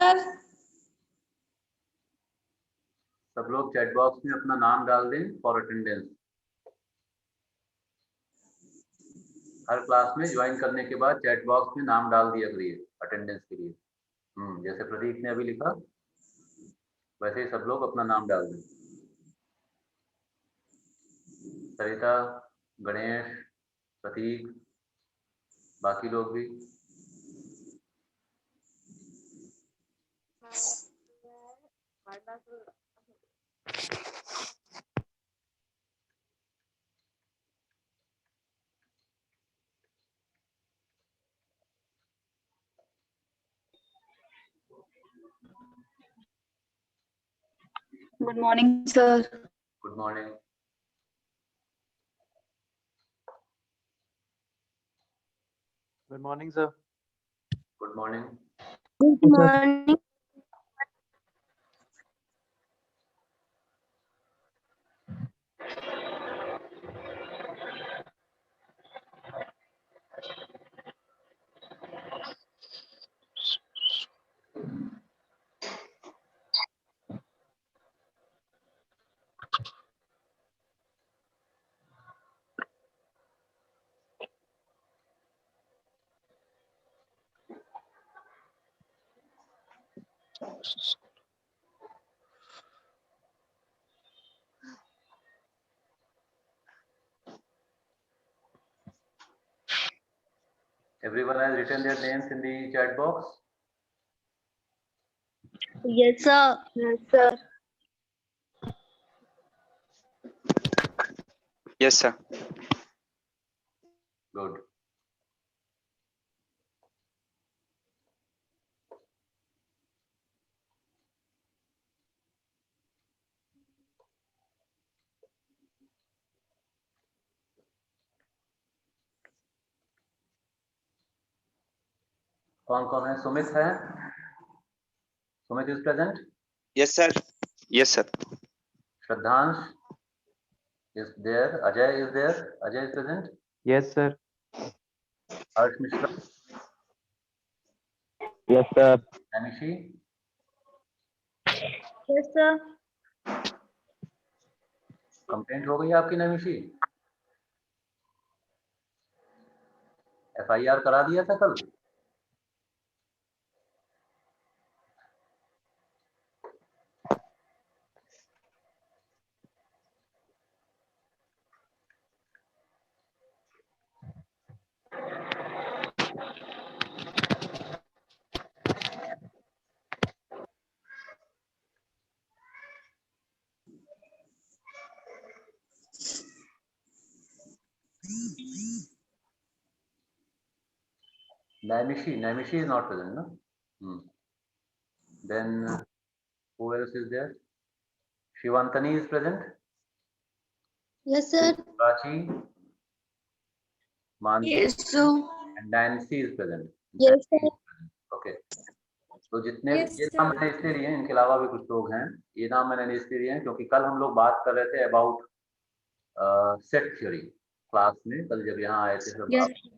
Sir. सब लोग chat box में अपना नाम डाल दें फॉर अटेंडेंस। हर क्लास में ज्वाइन करने के बाद चैट बॉक्स में नाम डाल दिया करिए अटेंडेंस के लिए। जैसे प्रदीप ने अभी लिखा वैसे ही सब लोग अपना नाम डाल दें। सरिता, गणेश, प्रतीक, बाकी लोग भी। Good morning sir. Good morning. Good morning sir. Good morning. Good morning. Everyone has written their names in the chat box. Yes sir. Yes sir. Yes, sir. Good. कौन कौन है? सुमित है? Sumit is present? Yes, sir. Yes, sir. Shraddhansh is there. Ajay is there. Ajay is present. Yes, sir. Harsh Mishra. Yes, sir. Anishi. Yes sir. Complaint हो गई आपकी नमिशी? FIR करा दिया था कल? Namishi is not present, no? Then who else is there? Shivantani is present. Yes sir. Prachi, Mansi, Yes sir. and Nancy is present. Yes sir. Okay. तो जितने Yes, ये sir. नाम मैंने इसलिए लिए हैं, इनके अलावा भी कुछ लोग हैं, ये नाम मैंने इसलिए लिए हैं क्योंकि कल हम लोग बात कर रहे थे अबाउट सेट थ्योरी क्लास में, कल जब यहाँ आए थे सब Yes. आप।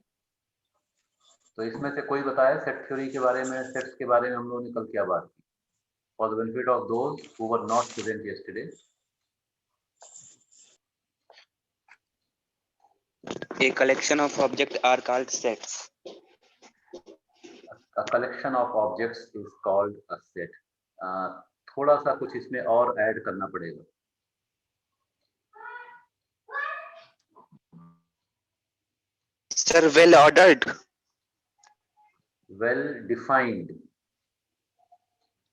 तो इसमें से कोई बताए सेट थ्योरी के बारे में, सेट्स के बारे में हम लोगों ने कल क्या बात की? For the benefit of those who were not present yesterday. A collection of objects are called sets. A collection of objects is called a set. थोड़ा सा कुछ इसमें और ऐड करना पड़ेगा। Sir, well ordered. Well defined.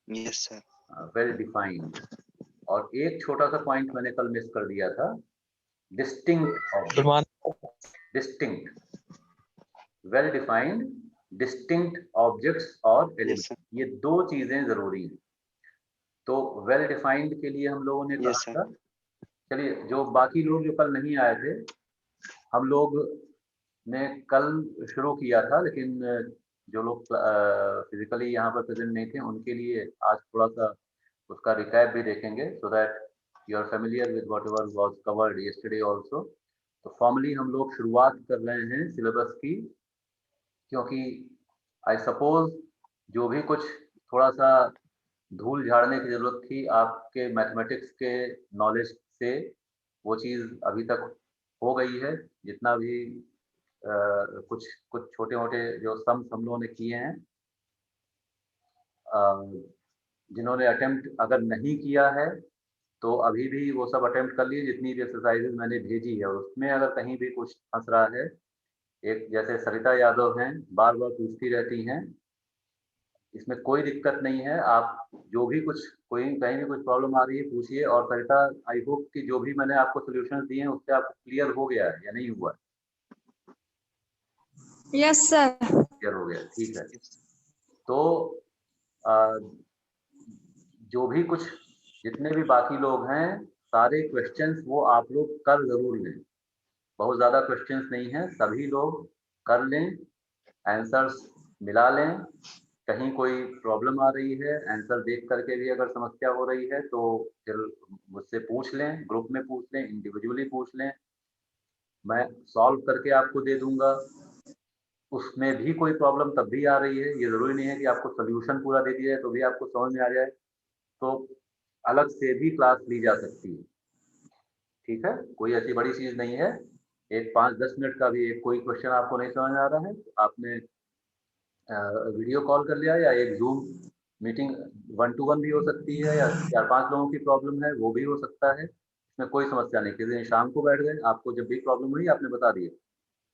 Yes, sir. Well defined. और एक छोटा सा पॉइंट मैंने कल मिस कर दिया था, distinct. Distinct. Well defined, distinct objects और elements. Yes, ये दो चीजें जरूरी हैं। तो वेल डिफाइंड के लिए हम लोगों ने Yes, कहा sir. था, चलिए जो बाकी लोग जो कल नहीं आए थे, हम लोग ने कल शुरू किया था, लेकिन जो लोग फिजिकली यहाँ पर प्रेजेंट नहीं थे उनके लिए आज थोड़ा सा उसका रिकैप भी देखेंगे, so that you are familiar with whatever was covered yesterday also. तो फॉर्मली हम लोग शुरुआत कर रहे हैं सिलेबस की, क्योंकि आई सपोज जो भी कुछ थोड़ा सा धूल झाड़ने की ज़रूरत थी आपके मैथमेटिक्स के नॉलेज से, वो चीज़ अभी तक हो गई है। जितना भी कुछ कुछ छोटे-मोटे जो सम्स हम लोगों ने किए हैं, जिन्होंने अटेम्प्ट अगर नहीं किया है, तो अभी भी वो सब अटेम्प्ट कर लिए, जितनी भी एक्सरसाइज़ेज़ मैंने भेजी है, उसमें अगर कहीं भी कुछ फँस रहा है, एक जैसे सरिता यादव हैं, बार-बार पूछती रहती हैं, इसमें कोई दिक्कत नहीं है। आप जो भी कुछ कोई कहीं भी कुछ प्रॉब्लम आ रही है पूछिए, और सरिता, आई होप कि जो भी मैंने आपको सॉल्यूशंस दिए हैं उससे आपको क्लियर हो गया है या नहीं हुआ? Yes sir. क्लियर हो गया, ठीक है। तो अ, जो भी कुछ जितने भी बाकी लोग हैं, सारे क्वेश्चंस वो आप लोग कर ज़रूर लें। बहुत ज़्यादा क्वेश्चंस नहीं हैं, सभी लोग कर लें, आंसर्स मिला लें। कहीं कोई प्रॉब्लम आ रही है, आंसर देख करके भी अगर समस्या हो रही है, तो फिर मुझसे पूछ लें, ग्रुप में पूछ लें, इंडिविजुअली पूछ लें, मैं सॉल्व करके आपको दे दूँगा। उसमें भी कोई प्रॉब्लम तब भी आ रही है, ये ज़रूरी नहीं है कि आपको सॉल्यूशन पूरा दे दिया जाए तो भी आपको समझ में आ जाए, तो अलग से भी क्लास ली जा सकती है। ठीक है? कोई ऐसी बड़ी चीज़ नहीं है। एक 5-10 मिनट का भी एक कोई क्वेश्चन आपको नहीं समझ में आ रहा है, आपने वीडियो कॉल कर लिया, या एक ज़ूम मीटिंग 1 टू 1 भी हो सकती है, या 4-5 लोगों की प्रॉब्लम है, वो भी हो सकता है। इसमें कोई समस्या नहीं। किसी दिन शाम को बैठ गए, आपको जब भी प्रॉब्लम हुई आपने बता दिया।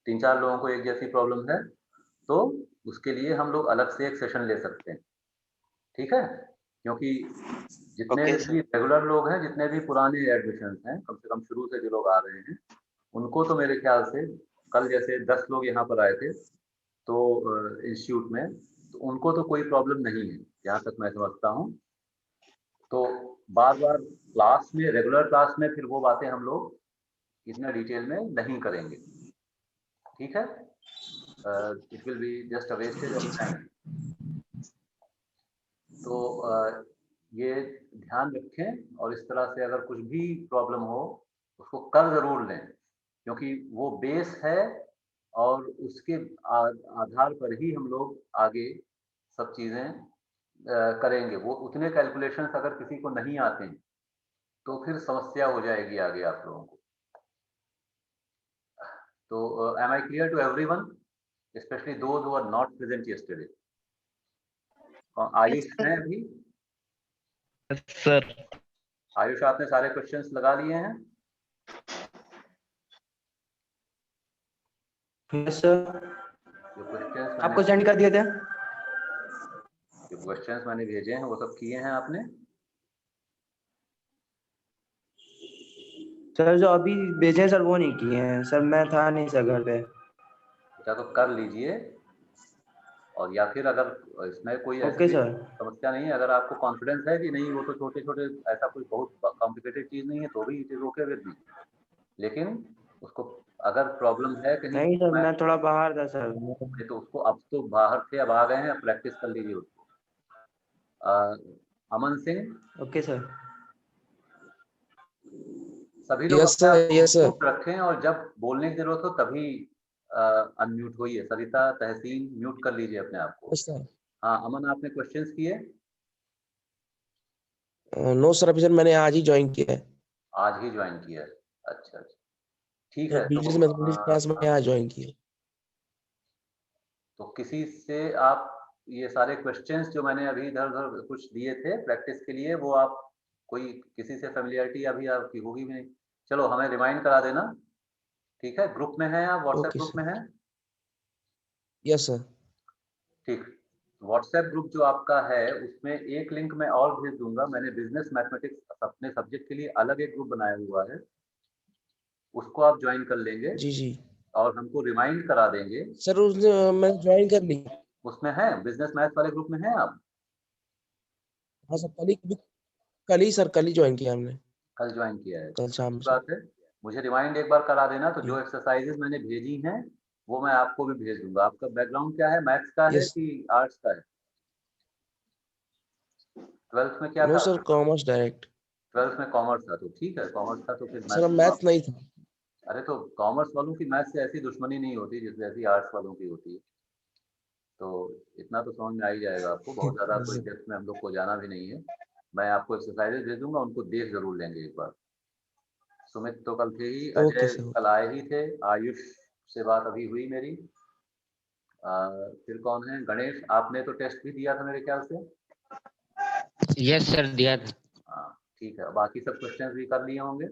3-4 लोगों को एक जैसी प्रॉब्लम है, तो उसके लिए हम लोग अलग से एक सेशन ले सकते हैं। ठीक है? क्योंकि जितने Okay, भी रेगुलर लोग हैं, जितने भी पुराने एडमिशन्स हैं, कम से कम शुरू से जो लोग आ रहे हैं, उनको तो मेरे ख्याल से कल जैसे 10 लोग यहाँ पर आए थे, तो इंस्टीट्यूट में, तो उनको तो कोई प्रॉब्लम नहीं है, जहाँ तक मैं समझता हूँ। तो बार-बार क्लास में, रेगुलर क्लास में फिर वो बातें हम लोग इतना डिटेल में नहीं करेंगे। ठीक है? It will be just a wastage of time. तो ये ध्यान रखें, और इस तरह से अगर कुछ भी प्रॉब्लम हो, उसको कर ज़रूर लें, क्योंकि वो बेस है, और उसके आधार पर ही हम लोग आगे सब चीज़ें करेंगे। वो उतने कैलकुलेशंस अगर किसी को नहीं आते हैं, तो फिर समस्या हो जाएगी आगे आप लोगों को। तो am I clear to everyone, specially those who are not present yesterday? Ayush हैं अभी? सर। आयुष, आपने सारे क्वेश्चंस लगा लिए हैं? यस सर, जो क्वेश्चंस आपको सेंड कर दिए थे। मैंने भेजे हैं वो सब किए हैं आपने? सर जो अभी भेजे सर वो नहीं किए हैं सर, मैं था नहीं सर घर पे। बेटा तो कर लीजिए, और या फिर अगर इसमें कोई ओके ऐसी सर। समस्या नहीं है, अगर आपको कॉन्फिडेंस है कि नहीं वो तो छोटे-छोटे, ऐसा कोई बहुत कॉम्प्लिकेटेड चीज़ नहीं है, तो भी it is okay with me. लेकिन उसको अगर प्रॉब्लम है कहीं, नहीं तो सर, मैं थोड़ा बाहर था सर। तो उसको, अब तो बाहर थे, अब आ गए हैं, प्रैक्टिस कर लीजिए उसको। Aman Singh, okay sir. सभी लोग यस अपने आप सर, को यस सर। म्यूट रखें, और जब बोलने की जरूरत हो तभी अनम्यूट होइए। सरिता, तहसीन, म्यूट कर लीजिए अपने आप को। Yes sir. हाँ अमन, आपने क्वेश्चंस किए? नो सर, अभी सर मैंने आज ही ज्वाइन किया है। आज ही ज्वाइन किया है? अच्छा अच्छा, ठीक है। बीजीसी मैथमेटिक्स क्लास में आज ज्वाइन किया है। तो किसी से आप ये सारे क्वेश्चंस जो मैंने अभी इधर उधर कुछ दिए थे प्रैक्टिस के लिए, वो आप कोई किसी से फेमिलियरिटी अभी आपकी होगी भी नहीं, चलो हमें रिमाइंड करा देना। ठीक है? ग्रुप में हैं आप? व्हाट्सएप ओके ग्रुप में सर। हैं? Yes sir. ठीक। व्हाट्सएप ग्रुप जो आपका है, उसमें एक लिंक मैं और भेज दूंगा। मैंने बिजनेस मैथमेटिक्स अपने सब्जेक्ट के लिए अलग एक ग्रुप बनाया हुआ है, उसको आप ज्वाइन कर लेंगे, जी जी और हमको रिमाइंड करा देंगे। सर, उसने मैं ज्वाइन कर ली। उसमें है, बिजनेस मैथ्स वाले ग्रुप में हैं आप? हाँ सर, कल ही सर, कल ही ज्वाइन किया हमने। कल ज्वाइन किया है? कल शाम अच्छी से। बात है। मुझे रिमाइंड एक बार करा देना, तो जी। जो एक्सरसाइजेज मैंने भेजी हैं वो मैं आपको भी भेज दूंगा। आपका बैकग्राउंड क्या है, मैथ्स का है यस। कि आर्ट्स का है? 12th में क्या नो था? Sir, commerce direct. 12th में कॉमर्स था, तो ठीक है, कॉमर्स था तो फिर सर मैथ्स। मैथ नहीं था। अरे तो कॉमर्स वालों की मैथ्स से ऐसी दुश्मनी नहीं होती जैसे ऐसी आर्ट्स वालों की होती है। तो इतना तो समझ में आ ही जाएगा आपको, बहुत ज़्यादा कोई डेप्थ में हम लोग को जाना भी नहीं है। मैं आपको एक्सरसाइजेज दे दूंगा, उनको देख जरूर लेंगे एक बार। सुमित तो कल थे ही, ओके अजय सर। कल आए ही थे, आयुष से बात अभी हुई मेरी। फिर कौन है? गणेश, आपने तो टेस्ट भी दिया था मेरे ख्याल से। यस सर, दिया था। हाँ ठीक है, बाकी सब क्वेश्चंस भी कर लिए होंगे।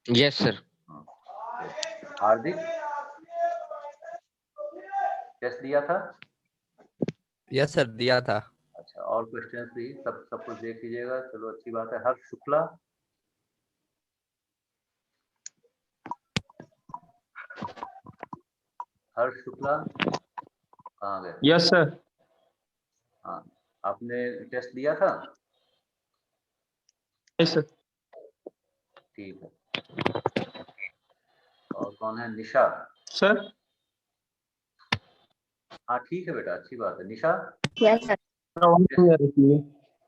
Yes sir. हार्दिक, टेस्ट दिया था? यस सर, दिया था। अच्छा, और क्वेश्चंस भी सब कुछ देख लीजिएगा, चलो अच्छी बात है। हर्ष शुक्ला, हर्ष शुक्ला कहाँ गए? Yes sir. हाँ, आपने टेस्ट दिया था? Yes sir. ठीक है। और कौन है? निशा। सर। हाँ ठीक है बेटा, अच्छी बात है। निशा, यस सर।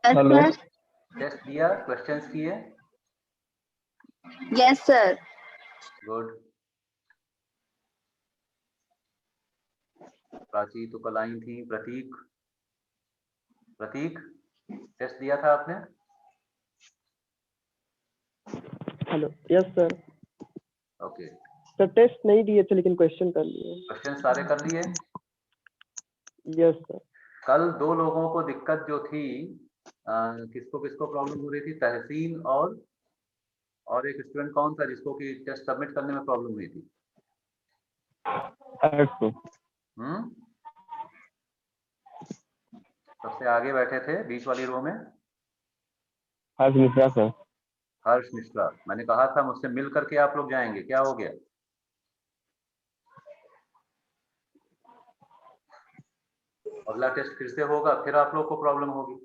हेलो। टेस्ट दिया, क्वेश्चंस किए? Yes sir. गुड। प्राची तो कल आई थी। प्रतीक, प्रतीक टेस्ट दिया था आपने? Hello, yes sir. Okay, sir test नहीं दिए थे लेकिन क्वेश्चन कर लिए। क्वेश्चन सारे कर लिए? Yes sir. कल दो लोगों को दिक्कत जो थी, किसको किसको प्रॉब्लम हो रही थी? तहसीन और एक स्टूडेंट कौन था जिसको कि टेस्ट सबमिट करने में प्रॉब्लम हुई थी? सबसे आगे बैठे थे बीच वाली रो में। हर्ष मिश्रा सर। हर्ष मिश्रा, मैंने कहा था मुझसे मिल करके आप लोग जाएंगे, क्या हो गया? अगला टेस्ट फिर से होगा, फिर आप लोग को प्रॉब्लम होगी,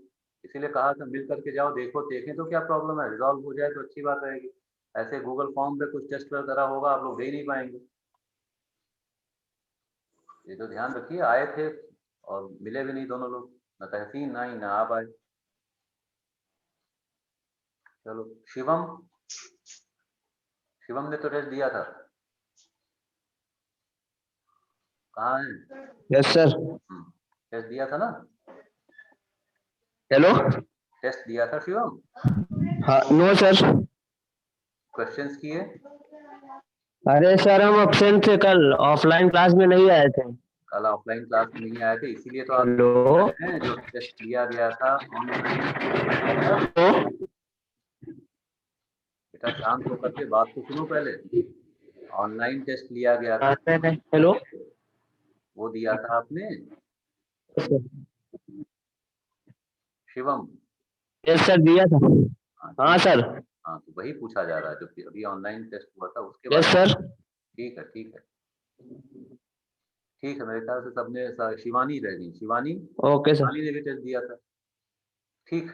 इसीलिए कहा था मिल करके जाओ, देखें तो क्या प्रॉब्लम है, रिजॉल्व हो जाए तो अच्छी बात रहेगी। ऐसे गूगल फॉर्म पे कुछ टेस्ट वगैरह होगा, आप लोग दे ही नहीं पाएंगे। ये तो ध्यान रखिए, आए थे और मिले भी नहीं दोनों लोग, ना तहसीन ना ही ना आप आए। चलो, शिवम ने तो टेस्ट दिया था, कहाँ है? Yes sir. टेस्ट दिया था ना? हेलो। टेस्ट दिया था शिवम? हाँ, नो सर। क्वेश्चंस किए? अरे सर, हम एब्सेंट थे, कल ऑफलाइन क्लास में नहीं आए थे। कल ऑफलाइन क्लास में नहीं आए थे, इसीलिए तो आप हेलो। हैं जो टेस्ट लिया गया था ऑनलाइन। बेटा शांत होकर के बात तो सुनो पहले। ऑनलाइन टेस्ट लिया गया था, हेलो। वो दिया था आपने? शिवम? यस सर, दिया था। हाँ सर। हाँ, तो वही पूछा जा रहा है जो अभी ऑनलाइन टेस्ट हुआ था उसके यस बारे में। सर। ठीक है ठीक है ठीक है, मेरे ख्याल से सबने शिवानी रह गई। शिवानी? Okay sir. शिवानी ने भी टेस्ट दिया था। ठीक,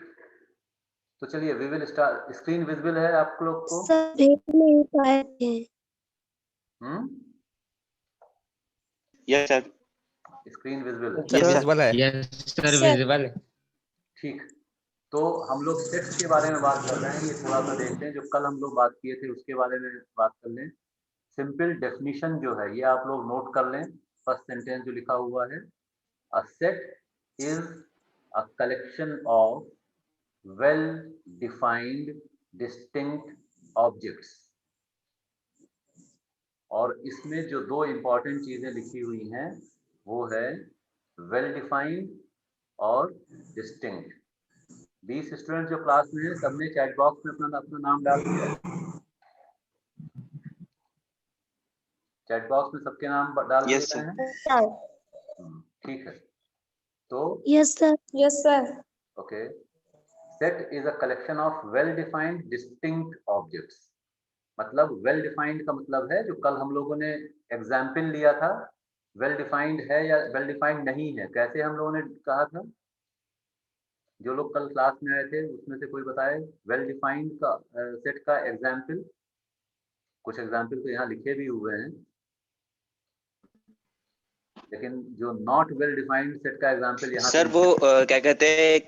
तो चलिए we will start. Screen visible है आप लोग को? सर भेज नहीं पाए थे। Yes sir. स्क्रीन विजिबल है? Yes sir. विजिबल है। यस सर, विजिबल है। ठीक, तो हम लोग सेट्स के बारे में बात कर रहे हैं, ये थोड़ा सा देखते हैं, जो कल हम लोग बात किए थे उसके बारे में बात कर लें। सिंपल डेफिनेशन जो है ये आप लोग नोट कर लें। फर्स्ट सेंटेंस जो लिखा हुआ है, a set is a collection of well defined distinct objects. और इसमें जो दो इंपॉर्टेंट चीजें लिखी हुई हैं वो है वेल डिफाइंड और डिस्टिंक्ट। 20 स्टूडेंट जो क्लास में है सबने चैट बॉक्स में अपना नाम डाल दिया है? चैट बॉक्स में सबके नाम डाल दिए Yes, गए sir. हैं? ठीक है, तो yes sir. Yes sir. Okay, set is a collection of well defined distinct objects. मतलब वेल डिफाइंड का मतलब है जो कल हम लोगों ने एग्जाम्पल लिया था, वेल डिफाइंड है या वेल डिफाइंड नहीं है, कैसे हम लोगों ने कहा था? जो लोग कल क्लास में आए थे उसमें से कोई बताए वेल डिफाइंड का सेट का एग्जाम्पल? कुछ एग्जाम्पल तो यहाँ लिखे भी हुए हैं, लेकिन जो नॉट वेल डिफाइंड सेट का एग्जाम्पल यहाँ सर वो क्या कहते हैं,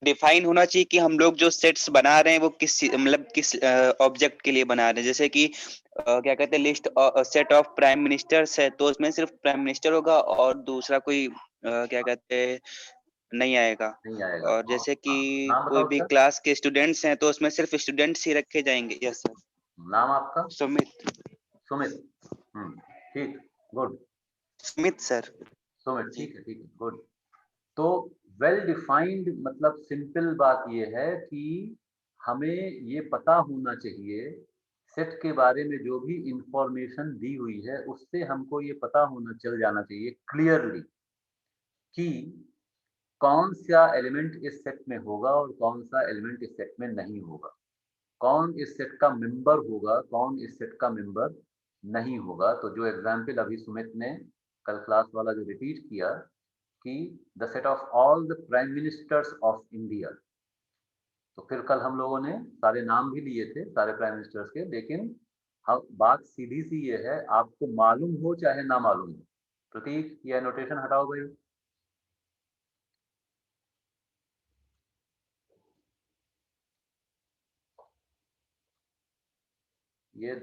डिफाइन होना चाहिए कि हम लोग जो सेट्स बना रहे हैं वो किस मतलब किस ऑब्जेक्ट के लिए बना रहे हैं। जैसे कि क्या कहते हैं list set of prime ministers है, तो उसमें सिर्फ प्राइम मिनिस्टर होगा और दूसरा कोई क्या कहते हैं नहीं आएगा। नहीं आएगा। और जैसे कि नाम कोई बताओ भी उसका। क्लास के स्टूडेंट्स हैं तो उसमें सिर्फ स्टूडेंट्स ही रखे जाएंगे। Yes sir. नाम आपका? सुमित। सुमित। ठीक, गुड। सुमित सर। सुमित, ठीक है, गुड। तो वेल डिफाइंड मतलब सिंपल बात यह है कि हमें ये पता होना चाहिए सेट के बारे में जो भी इंफॉर्मेशन दी हुई है उससे हमको ये पता होना चल जाना चाहिए क्लियरली कि कौन सा एलिमेंट इस सेट में होगा और कौन सा एलिमेंट इस सेट में नहीं होगा, कौन इस सेट का मेंबर होगा, कौन इस सेट का मेंबर नहीं होगा। तो जो एग्जाम्पल अभी सुमित ने कल क्लास वाला जो रिपीट किया कि the set of all the prime ministers of India, तो फिर कल हम लोगों ने सारे नाम भी लिए थे सारे प्राइम मिनिस्टर्स के, लेकिन हम बात सीधी सी ये है, आपको मालूम हो चाहे ना मालूम हो। प्रतीक ये नोटेशन हटाओ भाई। ये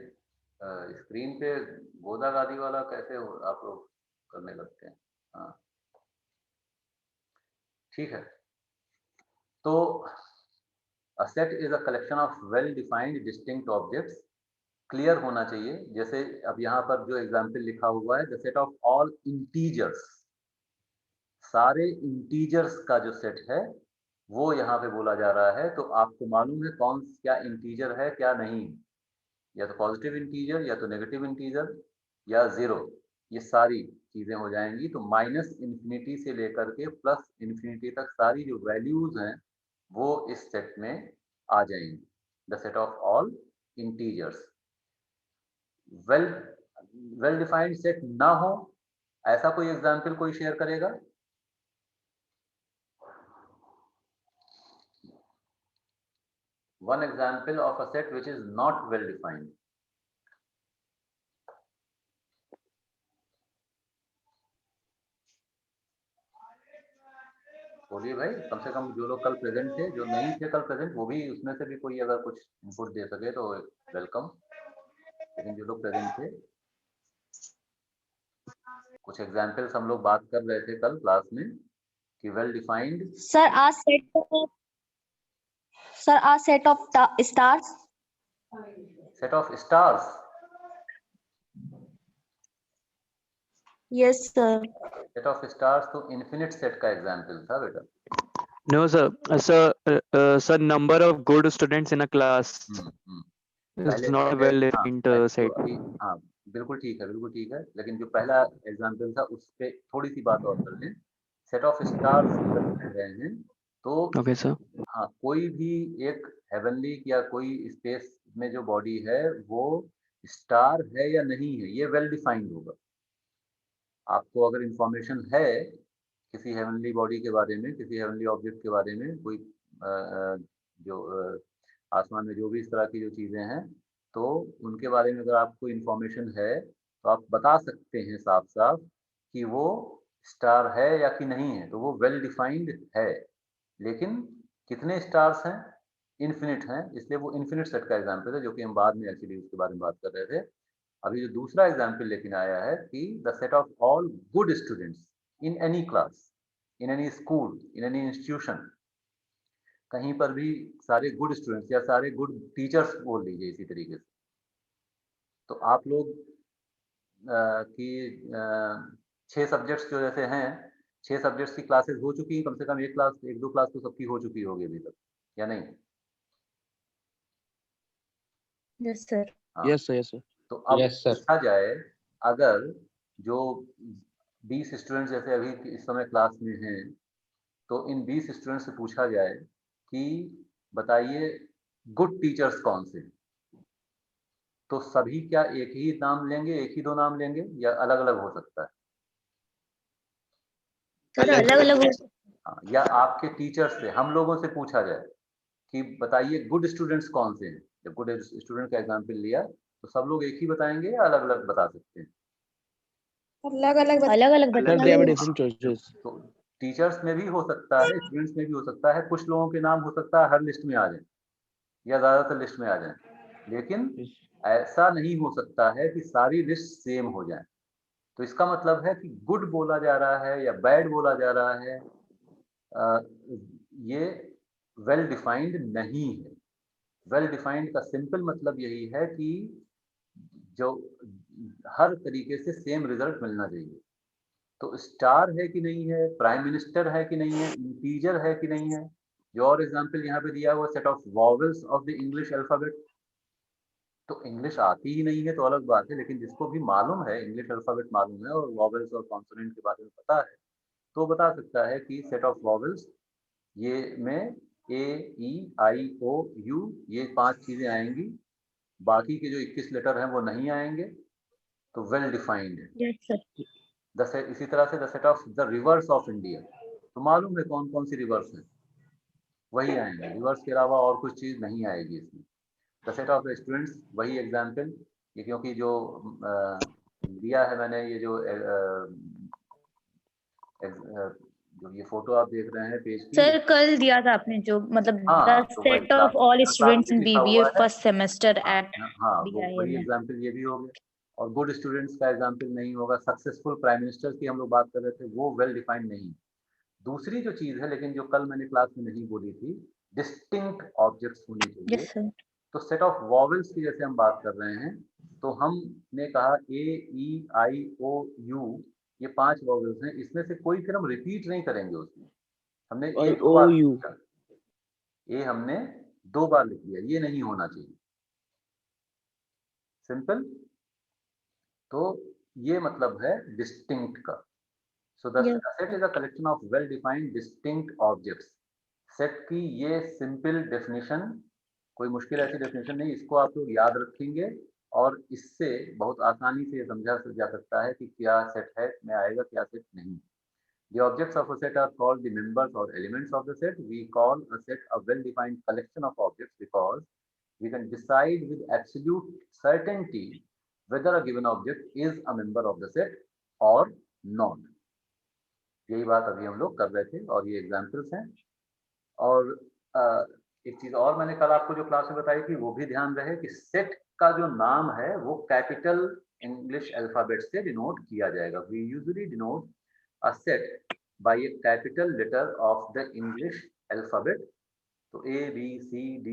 स्क्रीन पे गोदा गादी वाला कैसे हो आप लोग करने लगते हैं? हाँ ठीक है। तो a set is a collection of well defined distinct objects। Clear होना चाहिए। जैसे अब यहाँ पर जो एग्जाम्पल लिखा हुआ है the set of all integers, सारे इंटीजर्स का जो सेट है वो यहाँ पे बोला जा रहा है। तो आपको मालूम है कौन क्या इंटीजर है क्या नहीं, या तो पॉजिटिव इंटीजर या तो नेगेटिव इंटीजर या जीरो, ये सारी चीजें हो जाएंगी। तो माइनस इन्फिनिटी से लेकर के प्लस इन्फिनिटी तक सारी जो वैल्यूज हैं वो इस सेट में आ जाएंगी। The set of all integers. Well defined set ना हो ऐसा कोई एग्जाम्पल कोई शेयर करेगा? One example of a set which is not well defined। बोलिए भाई, कम से कम जो लोग कल प्रेजेंट थे, जो नहीं थे कल प्रेजेंट, वो भी उसमें से भी कोई अगर कुछ इनपुट दे सके तो वेलकम। लेकिन जो लोग प्रेजेंट थे, कुछ एग्जाम्पल्स हम लोग बात कर रहे थे कल क्लास में कि well defined. Sir a set of stars. Set of stars. Yes sir. Set of stars तो इन्फिनिट सेट का एग्जाम्पल था बेटा। No, sir. Sir, number of good students in a class is not a well-defined set. हाँ बिल्कुल ठीक है, बिल्कुल ठीक है। लेकिन जो पहला एग्जाम्पल था उस पे थोड़ी सी बात और कर लें। सेट ऑफ स्टार्स कह रहे हैं तो Okay, sir. हाँ, कोई भी एक हेवनली या कोई स्पेस में जो बॉडी है वो स्टार है या नहीं है, ये वेल डिफाइंड होगा। आपको अगर इंफॉर्मेशन है किसी हेवनली बॉडी के बारे में, किसी हेवनली ऑब्जेक्ट के बारे में, कोई जो आसमान में जो भी इस तरह की जो चीज़ें हैं, तो उनके बारे में अगर आपको इंफॉर्मेशन है तो आप बता सकते हैं साफ साफ कि वो स्टार है या कि नहीं है, तो वो वेल डिफाइंड है। लेकिन कितने स्टार्स हैं? इन्फिनिट हैं, इसलिए वो इन्फिनिट सेट का एग्जाम्पल है, जो कि हम बाद में एक्चुअली उसके बारे में बात कर रहे थे। अभी जो दूसरा एग्जाम्पल लेकिन आया है कि the set of all good students in any class, in any school, in any institution, कहीं पर भी सारे गुड स्टूडेंट्स या सारे गुड टीचर्स बोल लीजिए इसी तरीके से। तो आप लोग की 6 सब्जेक्ट्स जो जैसे हैं, 6 सब्जेक्ट्स की क्लासेस हो चुकी हैं, कम से कम एक दो क्लास तो सबकी हो चुकी होगी अभी तक, या नहीं? Yes sir. Yes, sir. Yes, sir. तो अब Yes, sir. पूछा जाए, अगर जो 20 स्टूडेंट्स जैसे अभी इस समय क्लास में हैं, तो इन 20 स्टूडेंट्स से पूछा जाए कि बताइए गुड टीचर्स कौन से हैं, तो सभी क्या एक ही नाम लेंगे, एक ही दो नाम लेंगे, या अलग अलग हो सकता है? सर अलग अलग हो। हाँ, या आपके टीचर्स से, हम लोगों से पूछा जाए कि बताइए गुड स्टूडेंट्स कौन से हैं। जब गुड स्टूडेंट का एग्जाम्पल लिया तो सब लोग एक ही बताएंगे या अलग अलग बता सकते हैं? अलग अलग Sir, they have different choices. तो टीचर्स में भी हो सकता है, स्टूडेंट्स में भी हो सकता है, कुछ लोगों के नाम हो सकता है हर लिस्ट में आ जाए या ज्यादातर लिस्ट में आ जाए, लेकिन ऐसा नहीं हो सकता है कि सारी लिस्ट सेम हो जाए। तो इसका मतलब है कि गुड बोला जा रहा है या बैड बोला जा रहा है, ये वेल डिफाइंड नहीं है। वेल डिफाइंड का सिंपल मतलब यही है कि जो हर तरीके से सेम रिजल्ट मिलना चाहिए। तो स्टार है कि नहीं है, प्राइम मिनिस्टर है कि नहीं है, इंटीजर है कि नहीं है। जो और एग्जांपल यहाँ पे दिया हुआ, set of vowels of the English alphabet. तो इंग्लिश आती ही नहीं है तो अलग बात है, लेकिन जिसको भी मालूम है, इंग्लिश अल्फाबेट मालूम है और वॉवेल्स और कॉन्सोनेंट के बारे में पता है, तो बता सकता है कि सेट ऑफ वॉवेल्स ये में ए ई आई ओ यू ये 5 चीजें आएंगी, बाकी के जो 21 लेटर हैं वो नहीं आएंगे। तो वेल डिफाइंड है। Yes, sir. इसी तरह से the set of the reverse of India, तो मालूम है कौन कौन सी रिवर्स है, वही आएंगे। रिवर्स के अलावा और कुछ चीज नहीं आएगी इसमें। The set of the students, वही एग्जाम्पल, ये क्योंकि जो दिया है मैंने, ये जो ये फोटो आप देख रहे हैं पेज की, सर कल दिया था आपने जो मतलब हाँ, द तो वही set of all students in लिखा बीबीए हुआ है। फर्स्ट सेमेस्टर एट हाँ, वो BIA वही में। एग्जाम्पल ये भी हो गया। और गुड स्टूडेंट्स का एग्जाम्पल नहीं होगा। सक्सेसफुल प्राइम मिनिस्टर की हम लोग बात कर रहे थे, वो वेल डिफाइंड नहीं। दूसरी जो चीज है, लेकिन जो कल मैंने क्लास में नहीं बोली थी, डिस्टिंक्ट ऑब्जेक्ट्स होने चाहिए। Yes sir. तो सेट ऑफ वॉवेल्स की जैसे हम बात कर रहे हैं, तो हमने कहा ए ई आई ओ यू, ये 5 वॉवेल्स हैं, इसमें से कोई फिर हम रिपीट नहीं करेंगे उसमें। हमने ए 2 बार लिख दिया, ए हमने 2 बार लिख दिया, ये नहीं होना चाहिए। सिंपल। तो ये मतलब है डिस्टिंक्ट का। So the Yes. Set is a collection of well defined distinct objects. Set की ये सिंपल डेफिनेशन, कोई मुश्किल ऐसी डेफिनेशन नहीं, इसको आप लोग याद रखेंगे और इससे बहुत आसानी से ये समझा जा सकता है कि क्या सेट है में आएगा, क्या सेट नहीं। The objects of a set are called the members or elements of the set. We call a set a well-defined collection of objects because we can decide with absolute certainty whether a given object is a member of the set or not. यही बात अभी हम लोग कर रहे थे और ये एग्जाम्पल्स हैं। और एक चीज और मैंने कल आपको जो क्लास में बताई थी, वो भी ध्यान रहे कि सेट का जो नाम है वो कैपिटल इंग्लिश अल्फाबेट से डिनोट किया जाएगा। We usually denote a set by a capital letter of the English alphabet. तो A, B, C, D,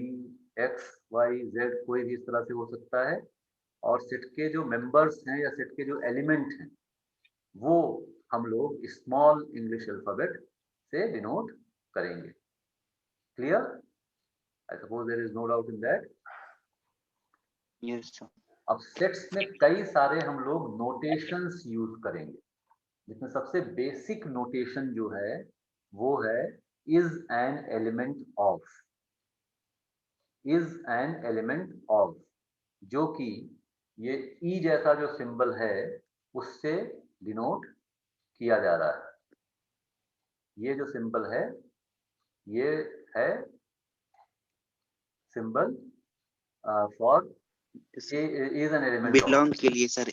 X, Y, Z कोई भी इस तरह से हो सकता है। और सेट के जो मेंबर्स हैं या सेट के जो एलिमेंट हैं, वो हम लोग स्मॉल इंग्लिश अल्फाबेट से डिनोट करेंगे। Clear? I suppose there is no doubt in that. Yes sir. अब सेट्स में कई सारे हम लोग नोटेशंस यूज करेंगे, जिसमें सबसे बेसिक नोटेशन जो है वो है is an element of. Is an element of, जो कि ये ई जैसा जो सिंबल है उससे डिनोट किया जा रहा है। ये जो सिंबल है ये है symbol for is an element of. Belong के लिए सर।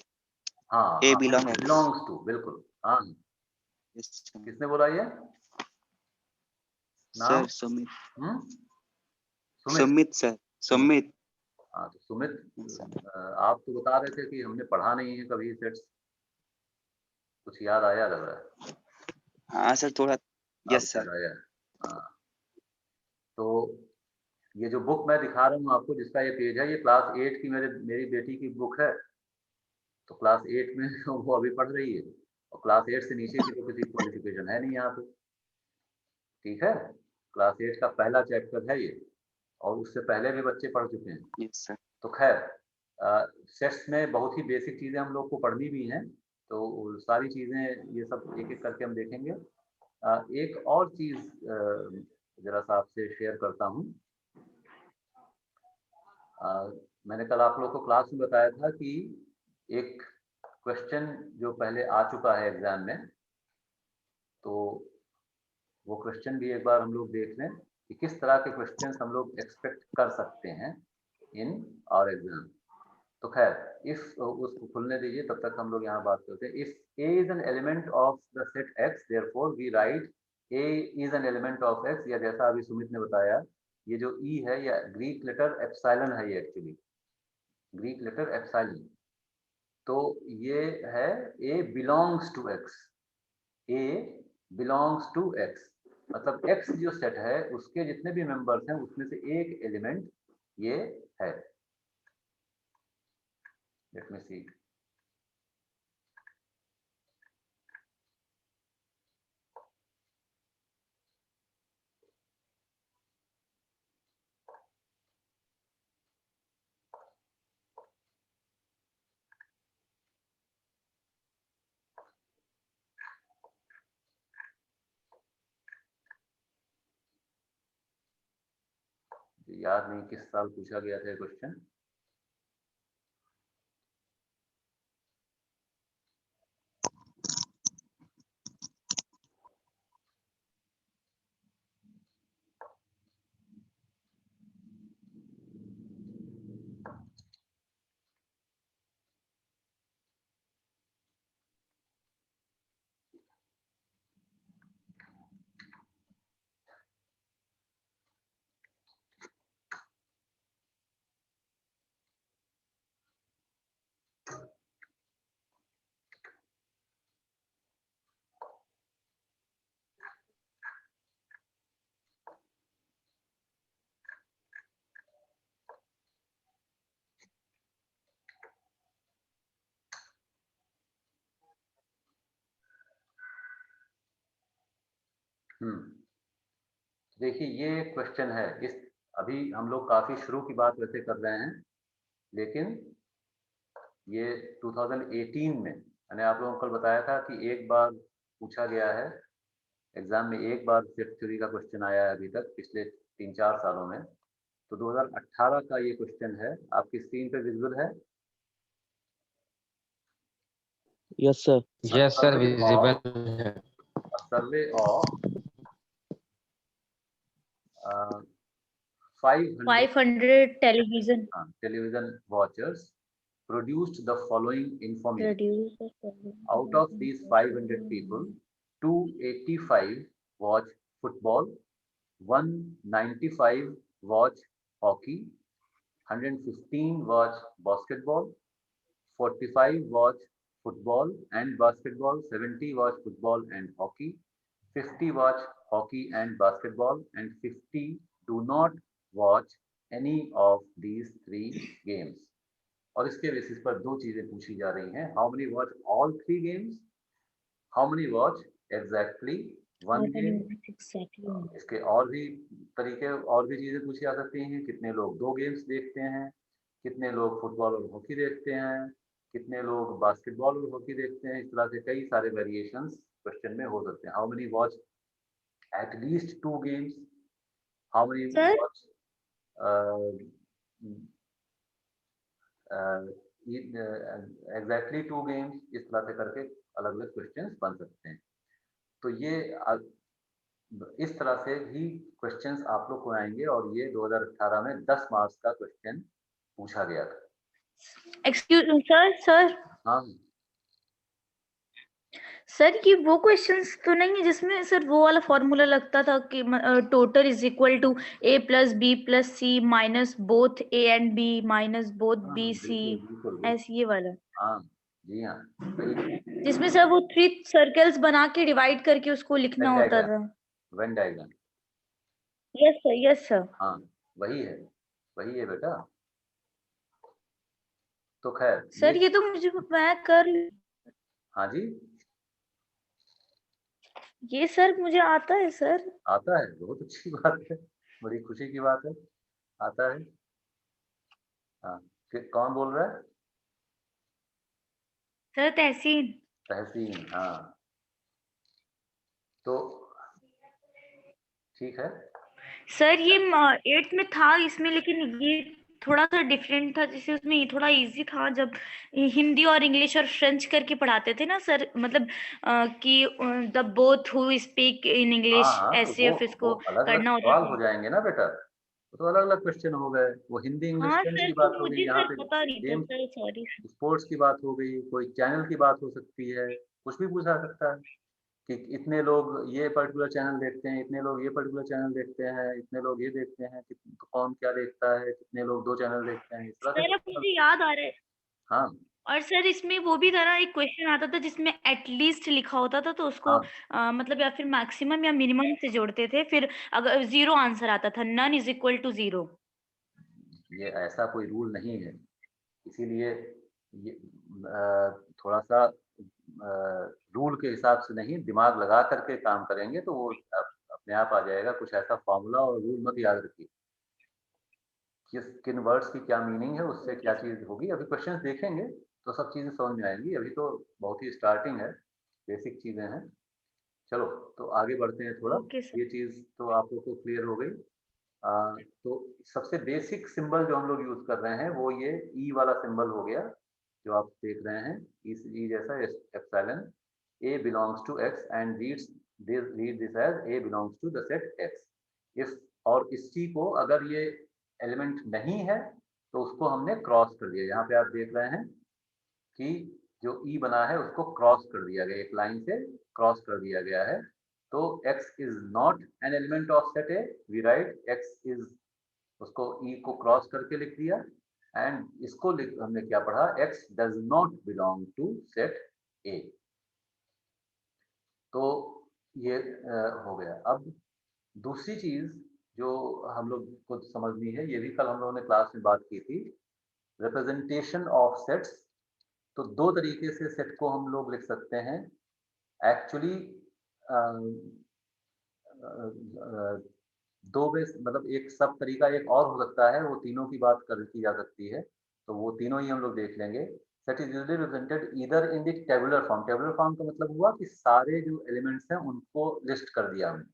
हाँ, ए बिलोंग बिलोंग्स टू, बिल्कुल। हाँ, किसने बोला ये नाम? सर सुमित। सुमित सर सुमित। हाँ, तो सुमित आप तो बता रहे थे कि हमने पढ़ा नहीं है कभी सेट्स, कुछ याद आया लग रहा है। हाँ सर थोड़ा। Yes sir. आया। हाँ, तो ये जो बुक मैं दिखा रहा हूँ आपको, जिसका ये पेज है, ये क्लास 8 की मेरी बेटी की बुक है। तो क्लास 8 में वो अभी पढ़ रही है, और क्लास 8 से नीचे की तो किसी क्वालिफिकेशन है नहीं यहाँ पे। ठीक है, क्लास 8 का पहला चैप्टर है ये, और उससे पहले भी बच्चे पढ़ चुके हैं। Yes sir. तो खैर, सेट्स में बहुत ही बेसिक चीजें हम लोग को पढ़नी भी हैं, तो सारी चीजें ये सब एक एक करके हम देखेंगे। एक और चीज जरा सा आपसे शेयर करता हूँ। मैंने कल आप लोग को क्लास में बताया था कि एक क्वेश्चन जो पहले आ चुका है एग्जाम में, तो वो क्वेश्चन भी एक बार हम लोग देख लें कि किस तरह के क्वेश्चंस हम लोग एक्सपेक्ट कर सकते हैं इन और एग्जाम। तो खैर, इफ उसको खुलने दीजिए, तब तक हम लोग यहाँ बात करते हैं। If A is an element of the set X, therefore we write A is an element of X. या जैसा अभी सुमित ने बताया, ये जो ई है, या ग्रीक लेटर एप्सिलॉन है ये एक्चुअली। Greek letter epsilon. तो ये है A belongs to X, A belongs to X, मतलब X जो सेट है उसके जितने भी मेंबर्स हैं उसमें से एक एलिमेंट ये है। लेट मी सी। याद नहीं किस साल पूछा गया था क्वेश्चन। देखिए ये क्वेश्चन है, इस अभी हम लोग काफी शुरू की बात वैसे कर रहे हैं, लेकिन ये 2018 में मैंने आप लोगों को कल बताया था कि एक बार पूछा गया है एग्जाम में, एक बार सेट थ्योरी का क्वेश्चन आया है अभी तक पिछले 3-4 सालों में। तो 2018 का ये क्वेश्चन है, आपकी स्क्रीन पे विजिबल है? Yes sir. Yes sir, visible है। Survey of 500 television television watchers produced the following information. producer Out of these 500 people, 285 watch football, 195 watch hockey, 115 watch basketball, 45 watch football and basketball, 70 watch football and hockey, 50 watch hockey and basketball, and 50 do not watch any of these 3 games. और इसके basis पर दो चीजें पूछी जा रही हैं, how many watch all 3 games, how many watch exactly 1 game. इसके और भी तरीके, और भी चीजें पूछी जा सकती हैं, कितने लोग 2 गेम्स देखते हैं, कितने लोग फुटबॉल और हॉकी देखते हैं, कितने लोग बास्केटबॉल और हॉकी देखते हैं। इस तरह से कई सारे वेरिएशंस क्वेश्चन में हो सकते हैं। How many watch at least 2 games, how many watch exactly 2 games, इस तरह से करके अलग अलग क्वेश्चंस बन सकते हैं। तो ये इस तरह से भी क्वेश्चंस आप लोग को आएंगे, और ये 2018 में 10 मार्क्स का क्वेश्चन पूछा गया था। एक्सक्यूज सर हाँ सर, ये वो क्वेश्चंस तो नहीं है जिसमें सर वो वाला फॉर्मूला लगता था कि total is equal to A + B + C minus both A and B minus both B C, ऐसे ये वाला? हाँ जी हाँ, जिसमें सर वो 3 सर्कल्स बना के डिवाइड करके उसको लिखना होता था। Venn diagram. Yes sir. हाँ वही है बेटा। तो खैर सर ये तो मुझे मैं कर, हाँ जी ये सर मुझे आता है सर। आता है, बहुत अच्छी बात है, बड़ी खुशी की बात है, आता है। हाँ कौन बोल रहा है? सर तहसीन। तहसीन, हाँ तो ठीक है सर ये 8th में था इसमें, लेकिन ये थोड़ा सा डिफरेंट था, जैसे उसमें ये थोड़ा इजी था जब हिंदी और इंग्लिश और फ्रेंच करके पढ़ाते थे ना सर, मतलब कि the both who speak in English, ऐसे तो इसको अलग अलग करना होता सवाल था। हो जाएंगे ना बेटा, तो अलग अलग क्वेश्चन हो गए। वो हिंदी इंग्लिश हाँ फ्रेंच सर, की तो बात हो गई, मुझे यहाँ सर पे पता नहीं था गेम सर, सॉरी। स्पोर्ट्स की बात हो गई, कोई चैनल की बात हो सकती है, कुछ भी पूछा सकता है। कि इतने लोग ये पर्टिकुलर चैनल देखते हैं, इतने लोग ये पर्टिकुलर चैनल देखते हैं, इतने लोग ये देखते हैं, कि कौन क्या देखता है, कितने लोग 2 चैनल देखते हैं, इस तरह सर अब से। मुझे याद आ रहा है। हाँ, और सर इसमें वो भी था ना, एक क्वेश्चन आता था जिसमें एटलीस्ट लिखा होता था, तो उसको हाँ, मतलब या फिर मैक्सिमम या मिनिमम से जोड़ते थे, फिर अगर 0 आंसर आता था, नन इज इक्वल टू 0। ये ऐसा कोई रूल नहीं है। इसीलिए ये थोड़ा-सा रूल के हिसाब से नहीं, दिमाग लगा कर के काम करेंगे तो वो अपने आप आ जाएगा। कुछ ऐसा फ़ॉर्मूला और रूल मत याद रखिए। किन वर्ड्स की क्या मीनिंग है, उससे क्या चीज़ होगी। अभी क्वेश्चंस देखेंगे तो सब चीज़ें समझ में आएँगी। अभी तो बहुत ही स्टार्टिंग है, बेसिक चीज़ें हैं। चलो, तो आगे बढ़ते हैं थोड़ा। Okay sir. ये चीज़ तो आप लोग को क्लियर हो गई। तो सबसे बेसिक सिंबल जो हम लोग यूज़ कर रहे हैं वो ये ई वाला सिंबल हो गया, जो आप देख रहे हैं, ई जैसा epsilon. A belongs to X and read this as A belongs to the set X. If और इसी को अगर ये एलिमेंट नहीं है तो उसको हमने क्रॉस कर दिया। यहाँ पे आप देख रहे हैं कि जो ई बना है उसको क्रॉस कर दिया गया, एक लाइन से क्रॉस कर दिया गया है। तो x is not an element of set A, we write x is, उसको ई को क्रॉस करके लिख दिया। एंड इसको हमने क्या पढ़ा, x does not belong to set A. तो ये हो गया। अब दूसरी चीज जो हम लोग को समझनी है, ये भी कल हम लोगों ने क्लास में बात की थी, रिप्रेजेंटेशन ऑफ सेट्स। तो 2 तरीके से सेट को हम लोग लिख सकते हैं एक्चुअली। 2 बेस मतलब एक सब तरीका एक और हो सकता है, वो तीनों की बात कर की जा सकती है, तो वो तीनों ही हम लोग देख लेंगे। Set is usually represented either in the tabular form. Tabular form का मतलब हुआ कि सारे जो एलिमेंट्स हैं उनको लिस्ट कर दिया हमने,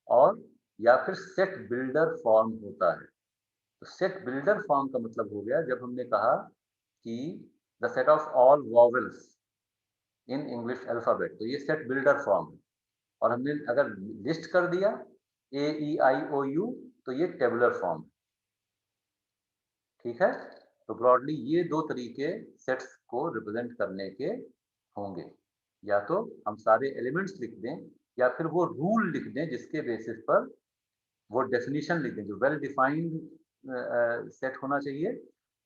और या फिर सेट बिल्डर फॉर्म होता है। तो सेट बिल्डर फॉर्म का मतलब हो गया जब हमने कहा कि the set of all vowels in English alphabet, तो ये सेट बिल्डर फॉर्म है। और हमने अगर लिस्ट कर दिया ए ई आई ओ यू, तो ये टेबुलर फॉर्म। ठीक है, तो ब्रॉडली ये 2 तरीके सेट्स को रिप्रेजेंट करने के होंगे। या तो हम सारे एलिमेंट्स लिख दें, या फिर वो रूल लिख दें जिसके बेसिस पर वो डेफिनेशन लिख दें, जो वेल डिफाइंड सेट होना चाहिए।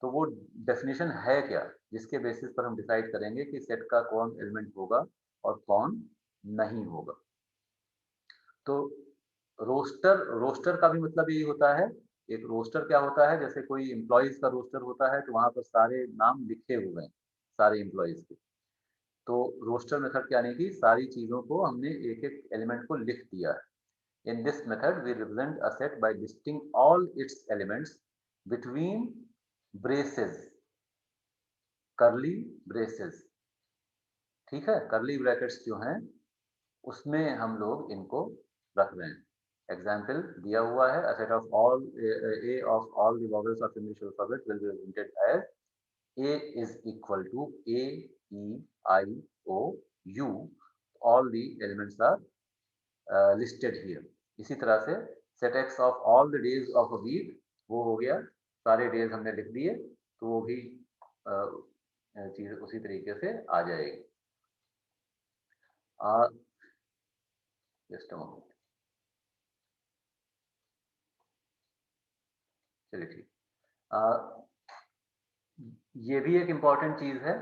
तो वो डेफिनेशन है क्या, जिसके बेसिस पर हम डिसाइड करेंगे कि सेट का कौन एलिमेंट होगा और कौन नहीं होगा। तो रोस्टर, रोस्टर का भी मतलब यही होता है। एक रोस्टर क्या होता है, जैसे कोई एम्प्लॉइज का रोस्टर होता है तो वहां पर सारे नाम लिखे हुए हैं सारे एम्प्लॉइज के। तो रोस्टर मेथड क्या, नहीं कि सारी चीजों को हमने एक एक एलिमेंट को लिख दिया है। In this method, we represent a set by listing all its elements between braces, curly braces। ठीक है, curly brackets जो हैं उसमें हम लोग इनको रख रहे हैं। एग्जाम्पल दिया हुआ है, a set of all a of all the vowels of English alphabet will be represented as a is equal to a e I o u। all the elements are listed here। इसी तरह से set x of all the days of a week, वो हो गया, सारे days हमने लिख दिए, तो वो भी चीज उसी तरीके से आ जाएगी। जस्ट अ मोमेंट, चलिए ठीक। ये भी एक इम्पॉर्टेंट चीज है।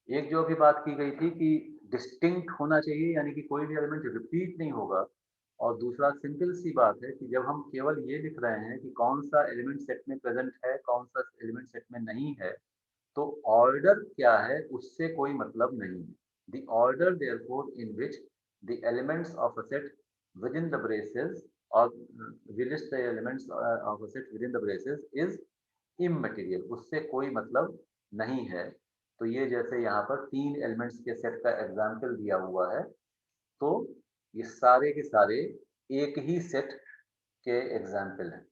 एक जो अभी बात की गई थी कि डिस्टिंक्ट होना चाहिए, यानी कि कोई भी एलिमेंट रिपीट नहीं होगा। और दूसरा सिंपल सी बात है कि जब हम केवल ये लिख रहे हैं कि कौन सा एलिमेंट सेट में प्रेजेंट है, कौन सा एलिमेंट सेट में नहीं है, तो ऑर्डर क्या है उससे कोई मतलब नहीं है। The order therefore in which the elements of a set with in the braces, और we list the elements of a set within the braces is immaterial, उससे कोई मतलब नहीं है। तो ये जैसे यहाँ पर 3 एलिमेंट्स के सेट का एग्जाम्पल दिया हुआ है, तो ये सारे के सारे एक ही सेट के एग्जाम्पल हैं।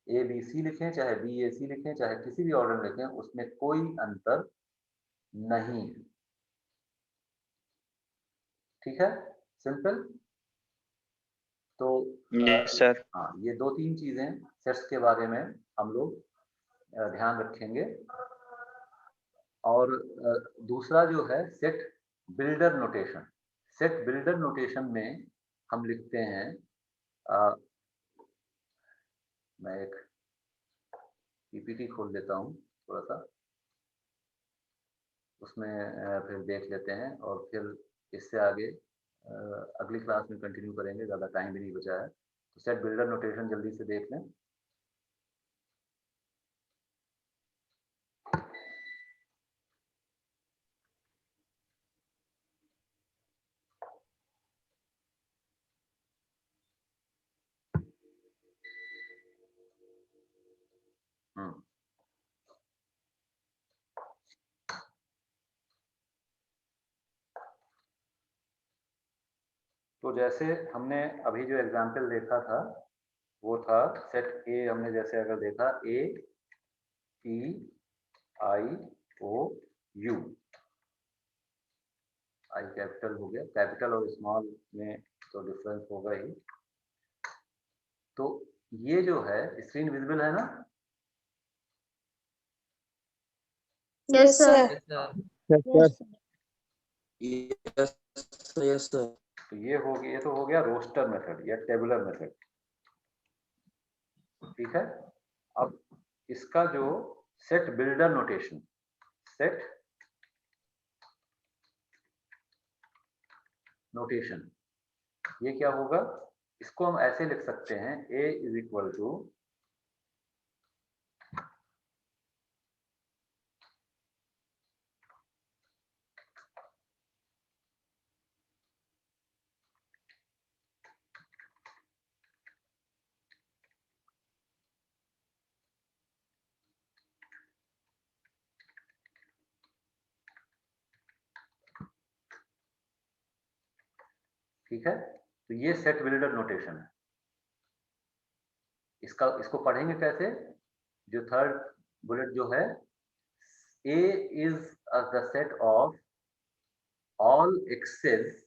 ए बी सी लिखें, चाहे बी ए सी लिखें, चाहे किसी भी ऑर्डर में लिखें, उसमें कोई अंतर नहीं है। ठीक है, सिंपल। तो सर हाँ, ये 2-3 चीजें सेट्स के बारे में हम लोग ध्यान रखेंगे। और दूसरा जो है set builder notation. Set builder notation में हम लिखते हैं, मैं एक पीपीटी खोल लेता हूँ थोड़ा सा, उसमें फिर देख लेते हैं और फिर इससे आगे अगली क्लास में कंटिन्यू करेंगे, ज़्यादा टाइम भी नहीं बचा है। तो सेट बिल्डर नोटेशन जल्दी से देख लें। तो जैसे हमने अभी जो एग्जाम्पल देखा था वो था सेट ए, हमने जैसे अगर देखा A P I O U, I capital हो गया, कैपिटल और स्मॉल में तो डिफरेंस होगा ही। तो ये जो है स्क्रीन विजिबल है ना? Yes sir. Yes sir. तो ये हो गया, ये तो हो गया रोस्टर मेथड या टेबुलर मेथड, ठीक है। अब इसका जो set builder notation, set notation, ये क्या होगा? इसको हम ऐसे लिख सकते हैं, a इज इक्वल टू ठीक है। तो ये सेट बिल्डर नोटेशन है। इसको पढ़ेंगे कैसे? जो थर्ड बुलेट जो है, A is the set of all x's,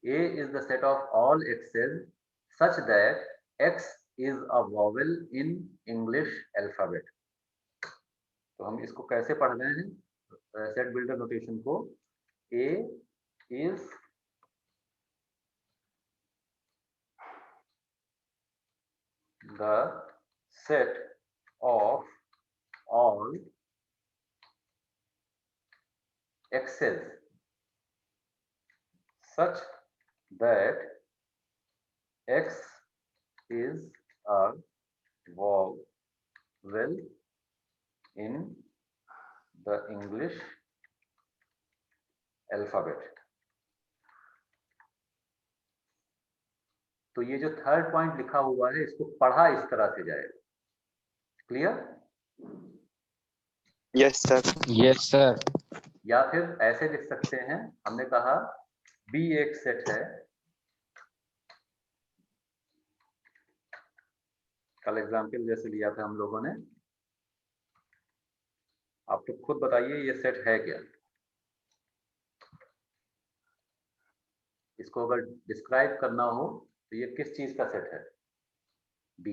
A is the set of all x's such that x is a vowel in English alphabet। तो हम इसको कैसे पढ़ रहे हैं सेट बिल्डर नोटेशन को? A is the set of all x's such that x is a vowel in the English alphabet। तो ये जो थर्ड पॉइंट लिखा हुआ है इसको पढ़ा इस तरह से जाएगा। Clear? Yes sir. Yes sir. या फिर ऐसे लिख सकते हैं, हमने कहा बी एक सेट है, कल एग्जाम्पल जैसे लिया था हम लोगों ने, आप तो खुद बताइए ये सेट है क्या? इसको अगर डिस्क्राइब करना हो तो ये किस चीज का सेट है? B.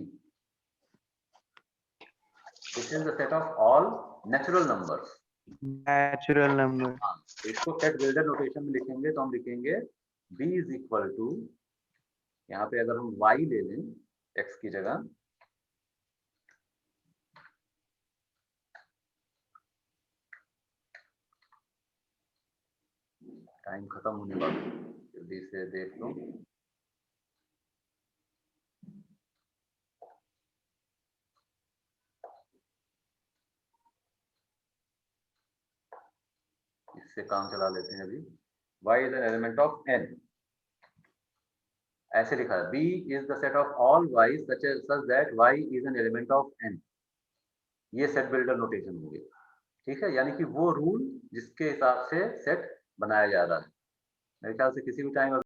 This is the set of all natural numbers. Natural number. तो इसको सेट बिल्डर नोटेशन में लिखेंगे तो हम लिखेंगे b इज इक्वल टू, यहाँ पे अगर हम y ले लें x की जगह, टाइम खत्म होने वाला, जल्दी से देख लो। इससे काम चला लेते हैं अभी। y is an element of n, ऐसे लिखा है b is the set of all y such that y is an element of n। ये सेट बिल्डर नोटेशन हो गया, ठीक है। यानी कि वो रूल जिसके हिसाब से सेट बनाया जा रहा है। मेरे ख्याल से किसी भी टाइम